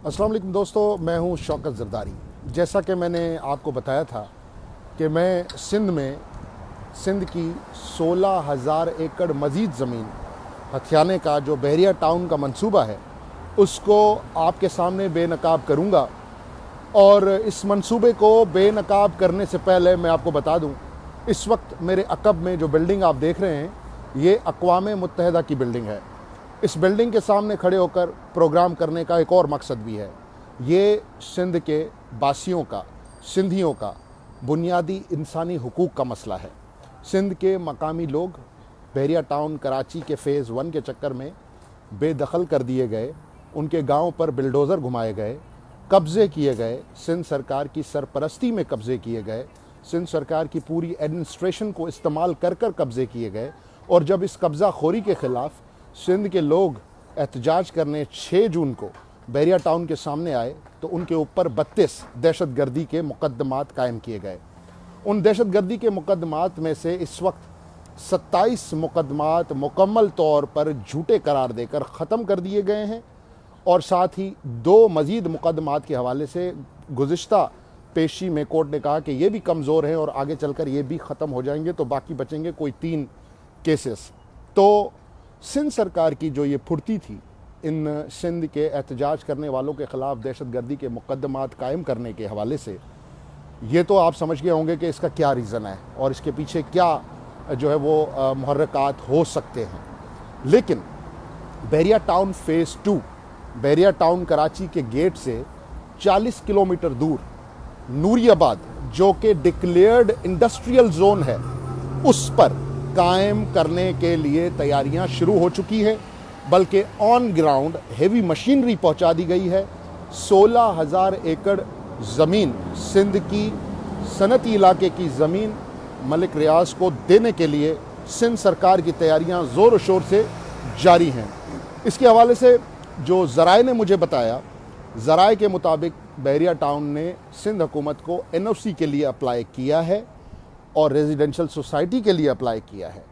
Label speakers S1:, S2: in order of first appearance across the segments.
S1: अस्सलाम वालेकुम दोस्तों, मैं हूं शौकत ज़रदारी। जैसा कि मैंने आपको बताया था कि मैं सिंध की 16,000 एकड़ मज़ीद ज़मीन हथियाने का जो बहरिया टाउन का मंसूबा है उसको आपके सामने बेनकाब करूंगा। और इस मंसूबे को बेनकाब करने से पहले मैं आपको बता दूं, इस वक्त मेरे अक़ब में जो बिल्डिंग आप देख रहे हैं ये अक़वाम मुत्तहिदा की बिल्डिंग है। इस बिल्डिंग के सामने खड़े होकर प्रोग्राम करने का एक और मकसद भी है। ये सिंध के बासियों का, सिंधियों का बुनियादी इंसानी हुकूक का मसला है। सिंध के मकामी लोग बहरिया टाउन कराची के फ़ेज़ 1 के चक्कर में बेदखल कर दिए गए, उनके गांव पर बिल्डोज़र घुमाए गए, कब्ज़े किए गए, सिंध सरकार की सरपरस्ती में कब्ज़े किए गए, सिंध सरकार की पूरी एडमिनिस्ट्रेशन को इस्तेमाल कर कर कब्ज़े किए गए। और जब इस कब्ज़ा खोरी के ख़िलाफ़ सिंध के लोग एहतजाज करने 6 जून को बहरिया टाउन के सामने आए तो उनके ऊपर 32 दहशतगर्दी के मुकदमात कायम किए गए। उन दहशतगर्दी के मुकदमात में से इस वक्त 27 मुकदमात मुकम्मल तौर पर झूठे करार देकर ख़त्म कर दिए गए हैं और साथ ही 2 मज़ीद मुकदमात के हवाले से गुज़िश्ता पेशी में कोर्ट ने कहा कि ये भी कमज़ोर हैं और आगे चलकर ये भी ख़त्म हो जाएंगे, तो बाकी बचेंगे कोई 3 केसेस। तो सिंध सरकार की जो ये फुर्ती थी इन सिंध के एहतजाज करने वालों के ख़िलाफ़ दहशतगर्दी के मुकदमात कायम करने के हवाले से, ये तो आप समझ गए होंगे कि इसका क्या रीज़न है और इसके पीछे क्या जो है वो मुहर्रिकात हो सकते हैं। लेकिन बहरिया टाउन फ़ेज़ 2 बहरिया टाउन कराची के गेट से 40 किलोमीटर दूर नूरियाबाद, जो कि डिक्लेयर्ड इंडस्ट्रियल जोन है, उस पर कायम करने के लिए तैयारियां शुरू हो चुकी है। बल्कि ऑन ग्राउंड हेवी मशीनरी पहुंचा दी गई है। 16,000 एकड़ ज़मीन, सिंध की सनती इलाके की ज़मीन मलिक रियाज को देने के लिए सिंध सरकार की तैयारियां ज़ोर शोर से जारी हैं। इसके हवाले से जो ज़राए ने मुझे बताया, ज़राए के मुताबिक बहरिया टाउन ने सिंध हुकूमत को NOC के लिए अप्लाई किया है और रेजिडेंशियल सोसाइटी के लिए अप्लाई किया है।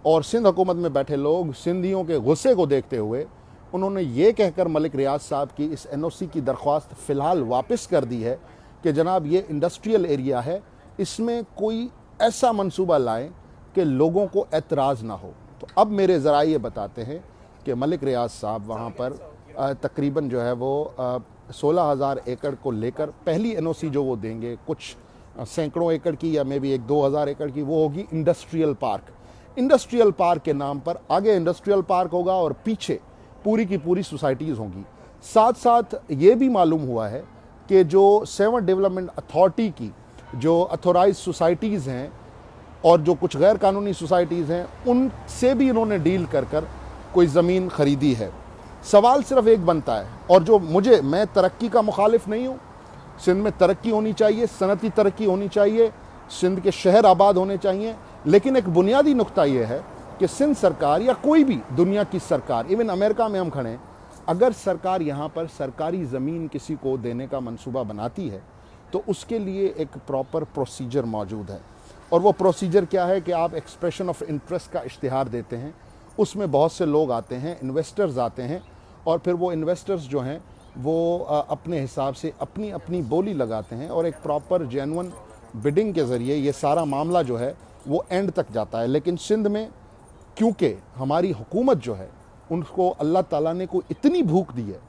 S1: और सिंध हुकूमत में बैठे लोग सिंधियों के गुस्से को देखते हुए उन्होंने ये कहकर मलिक रियाज साहब की इस NOC की दरख्वास्त फ़िलहाल वापस कर दी है कि जनाब ये इंडस्ट्रियल एरिया है, इसमें कोई ऐसा मंसूबा लाएं कि लोगों को एतराज़ ना हो। तो अब मेरे ज़रा ये बताते हैं कि मलिक रियाज साहब वहाँ पर तकरीबन जो है वो 16,000 एकड़ को लेकर पहली NOC जो वो देंगे, कुछ सैकड़ों एकड़ की या मे भी 1-2 हज़ार एकड़ की, वो होगी इंडस्ट्रियल पार्क। इंडस्ट्रियल पार्क के नाम पर आगे इंडस्ट्रियल पार्क होगा और पीछे पूरी की पूरी सोसाइटीज़ होंगी। साथ साथ ये भी मालूम हुआ है कि जो 7 डेवलपमेंट अथॉरिटी की जो अथोराइज सोसाइटीज़ हैं और जो कुछ गैर कानूनी सोसाइटीज़ हैं, उनसे भी इन्होंने डील कर कर कोई ज़मीन ख़रीदी है। सवाल सिर्फ एक बनता है, और जो मैं तरक्की का मुखालिफ नहीं हूँ, सिंध में तरक्की होनी चाहिए, सनती तरक्की होनी चाहिए, सिंध के शहर आबाद होने चाहिए, लेकिन एक बुनियादी नुक्ता यह है कि सिंध सरकार या कोई भी दुनिया की सरकार, इवन अमेरिका में हम खड़े हैं, अगर सरकार यहाँ पर सरकारी ज़मीन किसी को देने का मंसूबा बनाती है तो उसके लिए एक प्रॉपर प्रोसीजर मौजूद है। और वो प्रोसीजर क्या है कि आप एक्सप्रेशन ऑफ इंटरेस्ट का इश्तिहार देते हैं, उसमें बहुत से लोग आते हैं, इन्वेस्टर्स आते हैं, और फिर वो इन्वेस्टर्स जो हैं वो अपने हिसाब से अपनी अपनी बोली लगाते हैं और एक प्रॉपर जेन्युइन बिडिंग के ज़रिए ये सारा मामला जो है वो एंड तक जाता है। लेकिन सिंध में क्योंकि हमारी हुकूमत जो है उनको अल्लाह ताला ने को इतनी भूख दी है,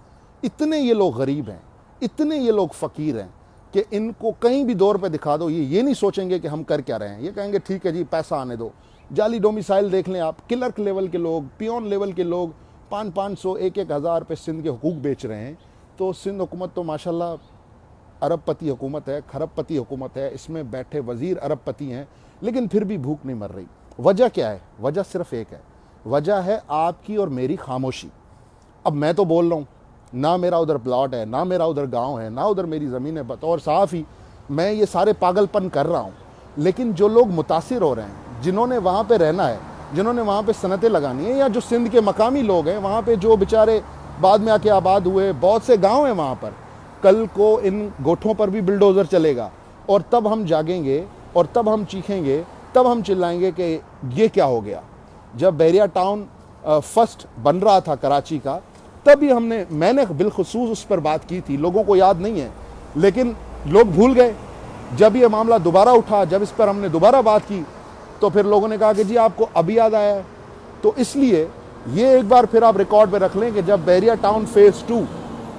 S1: इतने ये लोग गरीब हैं, इतने ये लोग फ़कीर हैं कि इनको कहीं भी दौर पे दिखा दो, ये नहीं सोचेंगे कि हम कर क्या रहे हैं। ये कहेंगे ठीक है जी, पैसा आने दो। जाली डोमिसाइल देख लें आप, क्लर्क लेवल के लोग, पियोन लेवल के लोग 500-500 1-1 हज़ार पे सिंध के हुकूक बेच रहे हैं। तो सिंध हुकूमत तो माशाल्लाह अरबपति हुकूमत है, खरबपति हुकूमत है, इसमें बैठे वज़ीर अरबपति हैं, लेकिन फिर भी भूख नहीं मर रही। वजह क्या है? वजह सिर्फ एक है, वजह है आपकी और मेरी खामोशी। अब मैं तो बोल रहा हूँ, ना मेरा उधर प्लॉट है, ना मेरा उधर गांव है, ना उधर मेरी ज़मीन है, बतौर सहाफ़ी मैं ये सारे पागलपन कर रहा हूँ। लेकिन जो लोग मुतासिर हो रहे हैं, जिन्होंने वहाँ पे रहना है, जिन्होंने वहाँ पे सनतें लगानी है, या जो सिंध के मकामी लोग हैं वहाँ पे जो बेचारे बाद में आके आबाद हुए, बहुत से गाँव हैं वहाँ पर, कल को इन गोठों पर भी बिल्डोज़र चलेगा और तब हम जागेंगे और तब हम चीखेंगे, तब हम चिल्लाएंगे कि ये क्या हो गया। जब बहरिया टाउन फर्स्ट बन रहा था कराची का, तभी मैंने बिलखुसूस उस पर बात की थी, लोगों को याद नहीं है, लेकिन लोग भूल गए। जब ये मामला दोबारा उठा, जब इस पर हमने दोबारा बात की, तो फिर लोगों ने कहा कि जी आपको अभी याद आया है। तो इसलिए ये एक बार फिर आप रिकॉर्ड पे रख लें कि जब बहरिया टाउन फेज़ 2,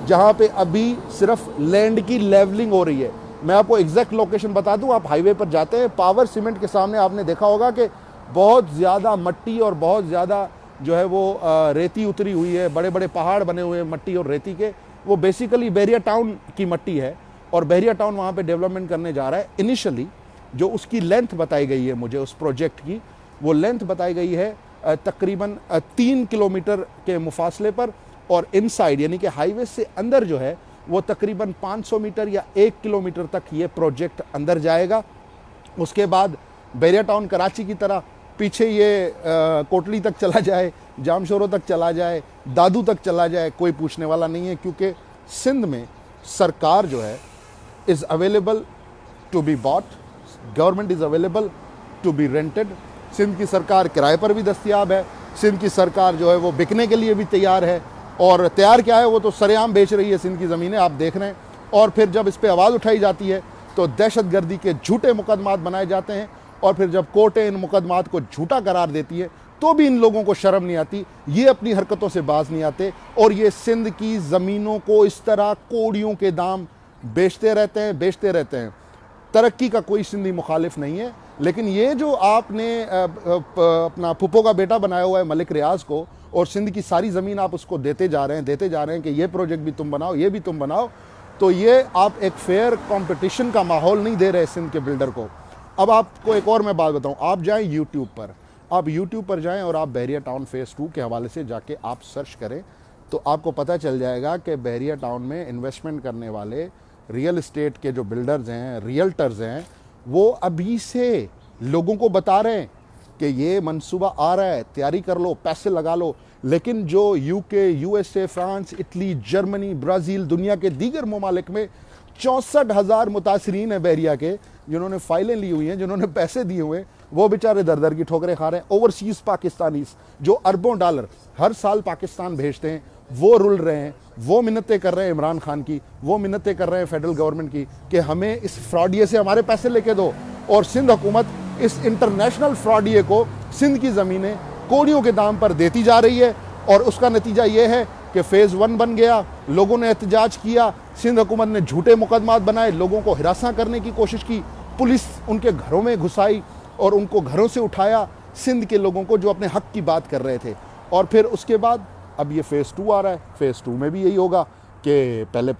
S1: जहाँ पे अभी सिर्फ लैंड की लेवलिंग हो रही है, मैं आपको एग्जैक्ट लोकेशन बता दूं, आप हाईवे पर जाते हैं, पावर सीमेंट के सामने आपने देखा होगा कि बहुत ज़्यादा मट्टी और बहुत ज़्यादा जो है वो रेती उतरी हुई है, बड़े बड़े पहाड़ बने हुए हैं मट्टी और रेती के। वो बेसिकली बहरिया टाउन की मट्टी है और बहरिया टाउन वहाँ पे डेवलपमेंट करने जा रहा है। इनिशियली जो उसकी लेंथ बताई गई है मुझे उस प्रोजेक्ट की, वो लेंथ बताई गई है तकरीबन 3 किलोमीटर के मुफासले पर, और इनसाइड यानी कि हाईवे से अंदर जो है वो तकरीबन 500 मीटर या 1 किलोमीटर तक ये प्रोजेक्ट अंदर जाएगा। उसके बाद बहरिया टाउन कराची की तरह पीछे ये कोटली तक चला जाए, जामशोरो तक चला जाए, दादू तक चला जाए, कोई पूछने वाला नहीं है, क्योंकि सिंध में सरकार जो है is available to be bought, government is available to be rented. Sindh की सरकार किराए पर भी दस्तयाब है, सिंध की सरकार जो है वो बिकने के लिए भी तैयार है, और तैयार क्या है, वो तो सरेआम बेच रही है सिंध की ज़मीनें, आप देख रहे हैं। और फिर जब इस पर आवाज़ उठाई जाती है तो दहशतगर्दी के झूठे मुकदमात बनाए जाते हैं, और फिर जब कोर्टें इन मुकदमात को झूठा करार देती है तो भी इन लोगों को शर्म नहीं आती, ये अपनी हरकतों से बाज नहीं आते, और ये सिंध की ज़मीनों को इस तरह कोड़ियों के दाम बेचते रहते हैं। तरक्की का कोई सिंधी मुखालिफ नहीं है, लेकिन ये जो आपने अपना फुप्पो का बेटा बनाया हुआ है मलिक रियाज को, और सिंध की सारी ज़मीन आप उसको देते जा रहे हैं कि ये प्रोजेक्ट भी तुम बनाओ, ये भी तुम बनाओ, तो ये आप एक फेयर कंपटीशन का माहौल नहीं दे रहे सिंध के बिल्डर को। अब आपको एक और मैं बात बताऊं, आप जाएं यूट्यूब पर जाएं और आप बहरिया टाउन फेज़ 2 के हवाले से जाके आप सर्च करें, तो आपको पता चल जाएगा कि बहरिया टाउन में इन्वेस्टमेंट करने वाले रियल इस्टेट के जो बिल्डर्स हैं, रियल्टर्स हैं, वो अभी से लोगों को बता रहे हैं कि ये मंसूबा आ रहा है, तैयारी कर लो, पैसे लगा लो। लेकिन जो UK, USA, France, Italy, Germany, Brazil, दुनिया के दीगर ममालिक में 64,000 मुतासरीन हैं बहरिया के, जिन्होंने फाइलें ली हुई हैं, जिन्होंने पैसे दिए हुए हैं, वो बेचारे दर दर की ठोकरें खा रहे हैं। ओवरसीज़ पाकिस्तानीज़ जो अरबों डॉलर हर साल पाकिस्तान भेजते हैं, वो रुल रहे हैं, वो मिन्नतें कर रहे हैं इमरान खान की, वो मिन्नतें कर रहे हैं फेडरल गवर्नमेंट की कि हमें इस फ्रॉडिये से हमारे पैसे लेके दो। और सिंध हुकूमत इस इंटरनेशनल फ्रॉडिये को सिंध की ज़मीनें कोड़ियों के दाम पर देती जा रही है, और उसका नतीजा ये है कि फेज़ 1 बन गया, लोगों ने एहतजाज किया, सिंध हुकूमत ने झूठे मुकदमात बनाए, लोगों को हिरासा करने की कोशिश की, पुलिस उनके घरों में घुसाई और उनको घरों से उठाया, सिंध के लोगों को जो अपने हक की बात कर रहे थे। और फिर उसके बाद अब ये फेज़ 2 आ रहा है, फेज़ 2 में भी यही होगा कि पहले